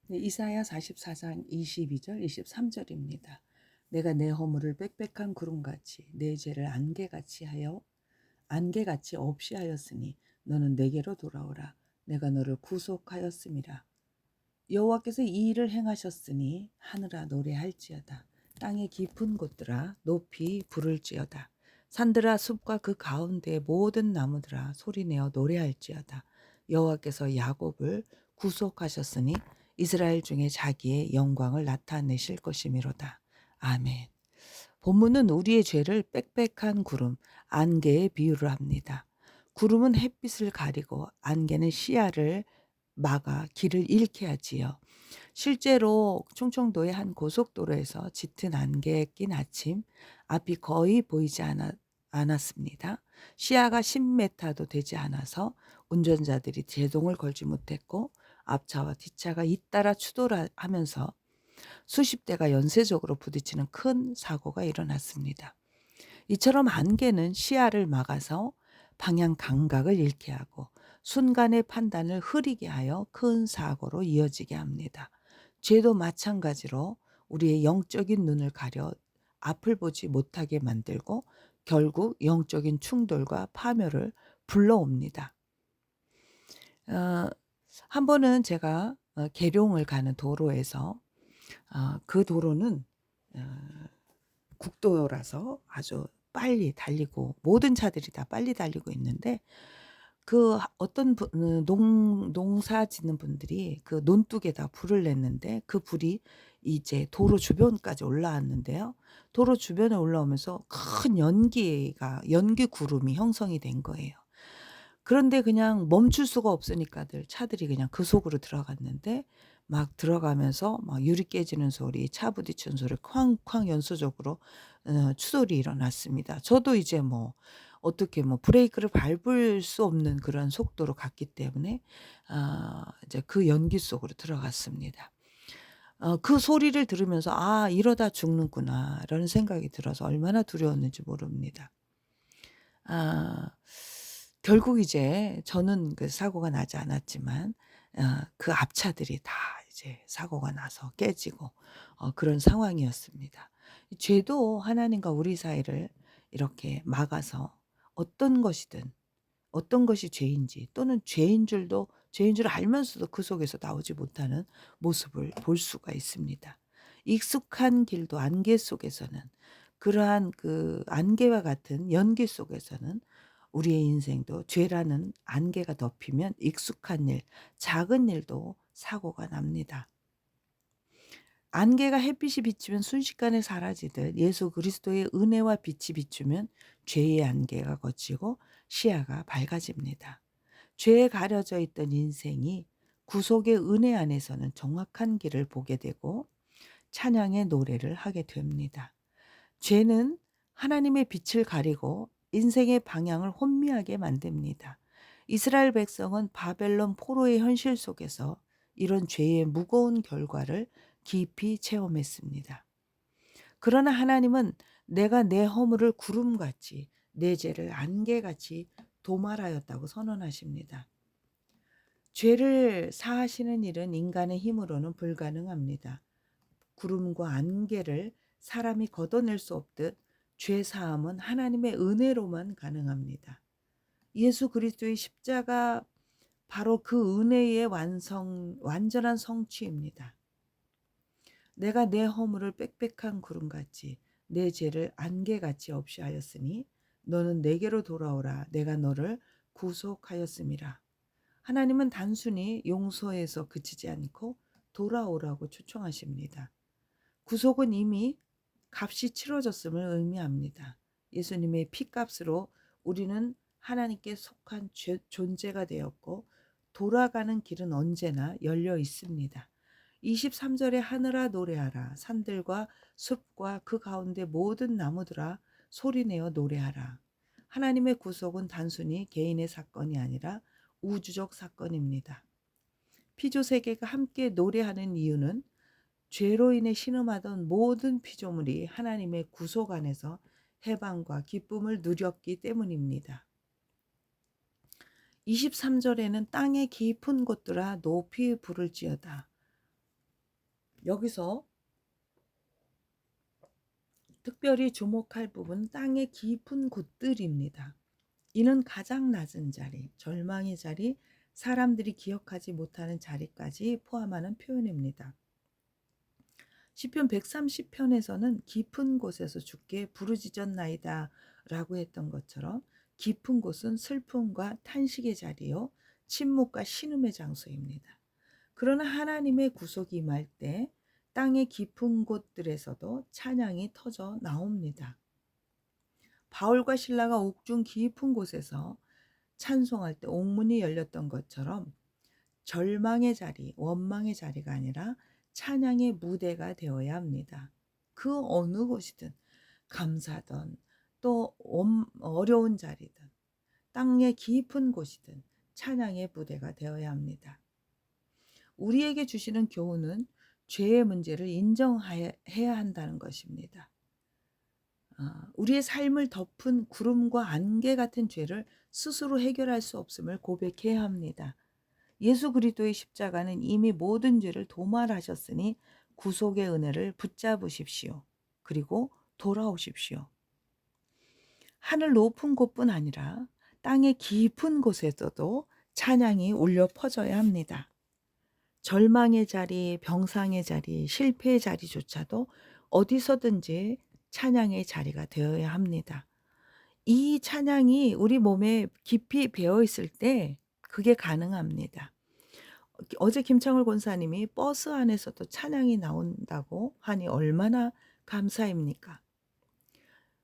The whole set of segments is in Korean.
네, 이사야 44장 22절 23절입니다. 내가 내 허물을 빽빽한 구름같이 내 죄를 안개같이 없이 하였으니 너는 내게로 돌아오라. 내가 너를 구속하였음이라. 여호와께서 이 일을 행하셨으니 하늘아 노래할지어다. 땅의 깊은 곳들아 높이 부를지어다. 산들아 숲과 그 가운데 모든 나무들아 소리내어 노래할지어다. 여호와께서 야곱을 구속하셨으니 이스라엘 중에 자기의 영광을 나타내실 것이미로다. 아멘. 본문은 우리의 죄를 빽빽한 구름, 안개에 비유를 합니다. 구름은 햇빛을 가리고 안개는 시야를 막아 길을 잃게 하지요. 실제로 충청도의 한 고속도로에서 짙은 안개에 낀 아침, 앞이 거의 보이지 않았습니다. 시야가 10m도 되지 않아서 운전자들이 제동을 걸지 못했고 앞차와 뒷차가 잇따라 추돌하면서 수십 대가 연쇄적으로 부딪히는 큰 사고가 일어났습니다. 이처럼 안개는 시야를 막아서 방향 감각을 잃게 하고 순간의 판단을 흐리게 하여 큰 사고로 이어지게 합니다. 죄도 마찬가지로 우리의 영적인 눈을 가려 앞을 보지 못하게 만들고 결국 영적인 충돌과 파멸을 불러옵니다. 어, 한 번은 제가 계룡을 가는 도로에서 그 도로는 어, 국도라서 아주 빨리 달리고 모든 차들이 다 빨리 달리고 있는데 그 어떤 농사 짓는 분들이 그 논둑에다 불을 냈는데 그 불이 이제 도로 주변까지 올라왔는데요. 도로 주변에 올라오면서 큰 연기 구름이 형성이 된 거예요. 그런데 그냥 멈출 수가 없으니까들 차들이 그냥 그 속으로 들어갔는데 막 들어가면서 막 유리 깨지는 소리, 차 부딪히는 소리 쾅쾅 연소적으로 추돌이 일어났습니다. 저도 이제 뭐 어떻게 뭐 브레이크를 밟을 수 없는 그런 속도로 갔기 때문에 이제 그 연기 속으로 들어갔습니다. 그 소리를 들으면서 '아 이러다 죽는구나.'라는 생각이 들어서 얼마나 두려웠는지 모릅니다. 아 결국 이제 저는 그 사고가 나지 않았지만 그 앞차들이 다 이제 사고가 나서 깨지고 그런 상황이었습니다. 이 죄도 하나님과 우리 사이를 이렇게 막아서 어떤 것이든 어떤 것이 죄인지 또는 죄인 줄 알면서도 그 속에서 나오지 못하는 모습을 볼 수가 있습니다. 익숙한 길도 안개 속에서는 그러한 그 안개와 같은 연기 속에서는 우리의 인생도 죄라는 안개가 덮이면 익숙한 일, 작은 일도 사고가 납니다. 안개가 햇빛이 비치면 순식간에 사라지듯 예수 그리스도의 은혜와 빛이 비추면 죄의 안개가 걷히고 시야가 밝아집니다. 죄에 가려져 있던 인생이 구속의 은혜 안에서는 정확한 길을 보게 되고 찬양의 노래를 하게 됩니다. 죄는 하나님의 빛을 가리고 인생의 방향을 혼미하게 만듭니다. 이스라엘 백성은 바벨론 포로의 현실 속에서 이런 죄의 무거운 결과를 깊이 체험했습니다. 그러나 하나님은 내가 내 허물을 구름같이 내 죄를 안개같이 도말하였다고 선언하십니다. 죄를 사하시는 일은 인간의 힘으로는 불가능합니다. 구름과 안개를 사람이 걷어낼 수 없듯 죄 사함은 하나님의 은혜로만 가능합니다. 예수 그리스도의 십자가 바로 그 은혜의 완전한 성취입니다. 내가 내 허물을 빽빽한 구름같이 내 죄를 안개같이 없이 하였으니 너는 내게로 돌아오라. 내가 너를 구속하였음이라. 하나님은 단순히 용서에서 그치지 않고 돌아오라고 초청하십니다. 구속은 이미 값이 치러졌음을 의미합니다. 예수님의 피값으로 우리는 하나님께 속한 존재가 되었고 돌아가는 길은 언제나 열려 있습니다. 23절에 하늘아 노래하라. 산들과 숲과 그 가운데 모든 나무들아 소리내어 노래하라. 하나님의 구속은 단순히 개인의 사건이 아니라 우주적 사건입니다. 피조 세계가 함께 노래하는 이유는 죄로 인해 신음하던 모든 피조물이 하나님의 구속 안에서 해방과 기쁨을 누렸기 때문입니다. 23절에는 땅의 깊은 곳들아 높이 부를지어다. 여기서 특별히 주목할 부분 땅의 깊은 곳들입니다. 이는 가장 낮은 자리, 절망의 자리, 사람들이 기억하지 못하는 자리까지 포함하는 표현입니다. 시편 130편에서는 깊은 곳에서 주께 부르짖었나이다 라고 했던 것처럼 깊은 곳은 슬픔과 탄식의 자리요, 침묵과 신음의 장소입니다. 그러나 하나님의 구속이 임할 때 땅의 깊은 곳들에서도 찬양이 터져 나옵니다. 바울과 신라가 옥중 깊은 곳에서 찬송할 때 옥문이 열렸던 것처럼 절망의 자리, 원망의 자리가 아니라 찬양의 무대가 되어야 합니다. 그 어느 곳이든 감사든 또 어려운 자리든 땅의 깊은 곳이든 찬양의 무대가 되어야 합니다. 우리에게 주시는 교훈은 죄의 문제를 인정해야 한다는 것입니다. 우리의 삶을 덮은 구름과 안개 같은 죄를 스스로 해결할 수 없음을 고백해야 합니다. 예수 그리스도의 십자가는 이미 모든 죄를 도말하셨으니 구속의 은혜를 붙잡으십시오. 그리고 돌아오십시오. 하늘 높은 곳뿐 아니라 땅의 깊은 곳에서도 찬양이 울려 퍼져야 합니다. 절망의 자리, 병상의 자리, 실패의 자리조차도 어디서든지 찬양의 자리가 되어야 합니다. 이 찬양이 우리 몸에 깊이 배어 있을 때 그게 가능합니다. 어제 김창월 권사님이 버스 안에서도 찬양이 나온다고 하니 얼마나 감사입니까?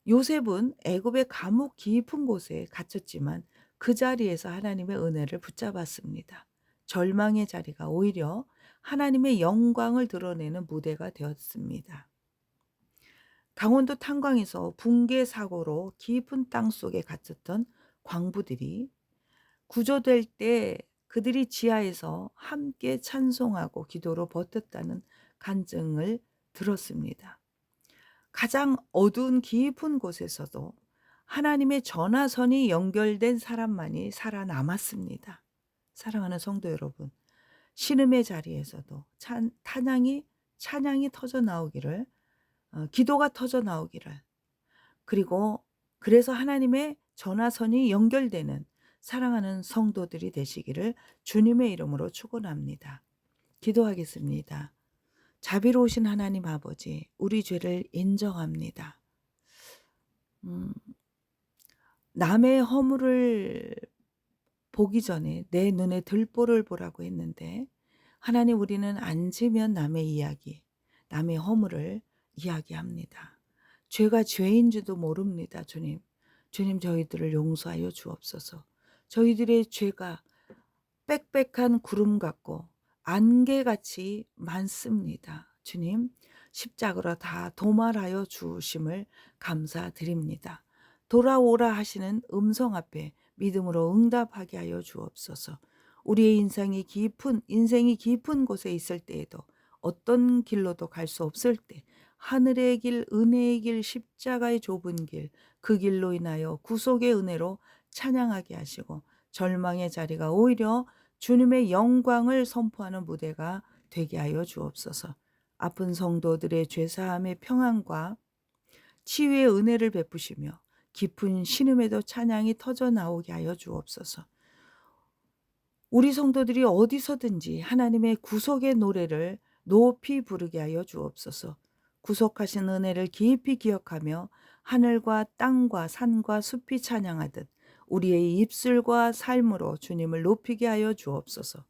요셉은 애굽의 감옥 깊은 곳에 갇혔지만 그 자리에서 하나님의 은혜를 붙잡았습니다. 절망의 자리가 오히려 하나님의 영광을 드러내는 무대가 되었습니다. 강원도 탄광에서 붕괴 사고로 깊은 땅 속에 갇혔던 광부들이 구조될 때 그들이 지하에서 함께 찬송하고 기도로 버텼다는 간증을 들었습니다. 가장 어두운 깊은 곳에서도 하나님의 전화선이 연결된 사람만이 살아남았습니다. 사랑하는 성도 여러분, 신음의 자리에서도 찬양이 터져 나오기를, 기도가 터져 나오기를, 그리고 그래서 하나님의 전화선이 연결되는 사랑하는 성도들이 되시기를 주님의 이름으로 축원합니다. 기도하겠습니다. 자비로우신 하나님 아버지, 우리 죄를 인정합니다. 남의 허물을 보기 전에 내 눈에 들보를 보라고 했는데 하나님, 우리는 앉으면 남의 이야기, 남의 허물을 이야기합니다. 죄가 죄인 줄도 모릅니다. 주님, 저희들을 용서하여 주옵소서. 저희들의 죄가 빽빽한 구름 같고 안개같이 많습니다. 주님, 십자가로 다 도말하여 주심을 감사드립니다. 돌아오라 하시는 음성 앞에 믿음으로 응답하게 하여 주옵소서. 우리의 인생이 깊은 곳에 있을 때에도 어떤 길로도 갈 수 없을 때 하늘의 길, 은혜의 길, 십자가의 좁은 길, 그 길로 인하여 구속의 은혜로 찬양하게 하시고 절망의 자리가 오히려 주님의 영광을 선포하는 무대가 되게 하여 주옵소서. 아픈 성도들의 죄사함의 평안과 치유의 은혜를 베푸시며 깊은 신음에도 찬양이 터져 나오게 하여 주옵소서. 우리 성도들이 어디서든지 하나님의 구속의 노래를 높이 부르게 하여 주옵소서. 구속하신 은혜를 깊이 기억하며 하늘과 땅과 산과 숲이 찬양하듯 우리의 입술과 삶으로 주님을 높이게 하여 주옵소서.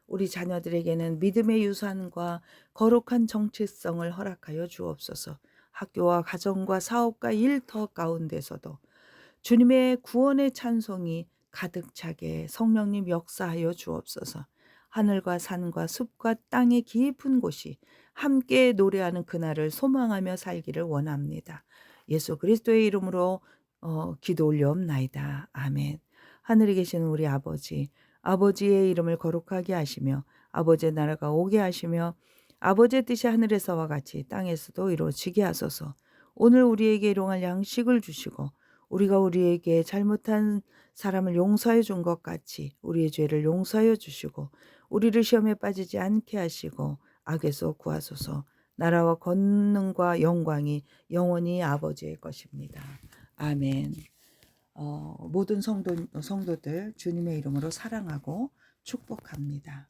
우리 자녀들에게는 믿음의 유산과 거룩한 정체성을 허락하여 주옵소서. 학교와 가정과 사업과 일터 가운데서도 주님의 구원의 찬송이 가득 차게 성령님 역사하여 주옵소서. 하늘과 산과 숲과 땅의 깊은 곳이 함께 노래하는 그날을 소망하며 살기를 원합니다. 예수 그리스도의 이름으로 기도 올려옵나이다. 아멘. 하늘에 계시는 우리 아버지, 아버지의 이름을 거룩하게 하시며 아버지의 나라가 오게 하시며 아버지의 뜻이 하늘에서와 같이 땅에서도 이루어지게 하소서. 오늘 우리에게 일용할 양식을 주시고 우리가 우리에게 잘못한 사람을 용서해 준 것 같이 우리의 죄를 용서하여 주시고 우리를 시험에 빠지지 않게 하시고 악에서 구하소서. 나라와 권능과 영광이 영원히 아버지의 것입니다. 아멘. 모든 성도들 주님의 이름으로 사랑하고 축복합니다.